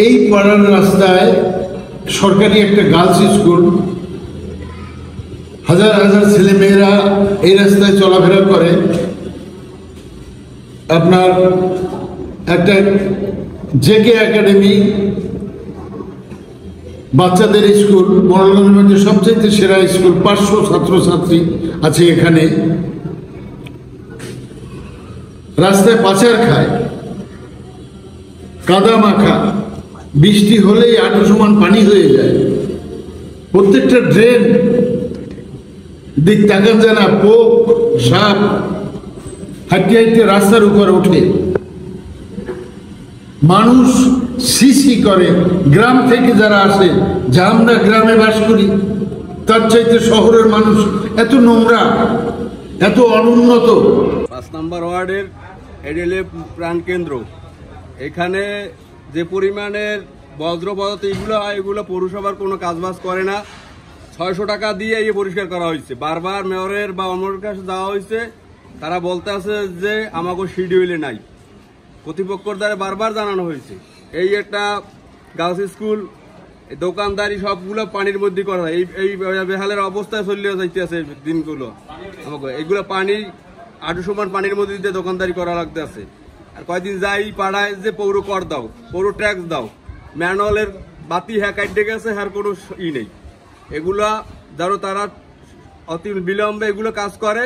এই পাড়ার রাস্তায় সরকারি একটা গার্লস স্কুল, হাজার হাজার ছেলে মেয়েরা এই রাস্তায় চলাফেরা করে। আপনার একটা জেকে একাডেমি বাচ্চাদের স্কুল, মডেলের মধ্যে সবচেয়ে সেরা স্কুল, 500 ছাত্রছাত্রী আছে এখানে। রাস্তায় পাচার খায়, কাদা মাখা, বৃষ্টি হলেই হাঁটু সমান পানি হয়ে যায়। প্রত্যেকটা ড্রেন দিক তাকান যায় না, পোক সাপ হাঁটতে হাঁটতে রাস্তার উপর ওঠে। মানুষ সিসি করে, গ্রাম থেকে যারা আসে, যা আমরা গ্রামে বাস করি তার চাইতে শহরের মানুষ এত নোংরা, এত অনুন্নত। 5 নম্বর ওয়ার্ডের এডিএলএ প্রাণকেন্দ্র, এখানে যে পরিমাণের বজ্র পদার্থ এগুলো হয়, এগুলো পৌরসভার কোনো কাজবাজ করে না। 600 টাকা দিয়ে এই পরিষ্কার করা হয়েছে। বারবার মেয়রের বা অন্যের কাছে যাওয়া হয়েছে, তারা বলতে আছে যে আমাকে শিডিউলে নাই। কর্তৃপক্ষের দ্বারা বারবার জানানো হয়েছে। এই একটা গার্লস স্কুল, দোকানদারি সবগুলো পানির মধ্যে করা হয়। এই বেহালের অবস্থায় চলিয়ে যাইতে আছে দিনগুলো। আমাকে এইগুলো পানি আটু সমান পানির মধ্যে দিয়ে দোকানদারি করা লাগতে আছে। আর কয়েকদিন যাই পাড়ায় যে পৌর কর দাও, পৌর ট্যাক্স দাও, ম্যানুয়ালের বাতি কাটতে গেছে, আর কোনো নেই। এগুলা যারা তারা অতি বিলম্বে এগুলো কাজ করে।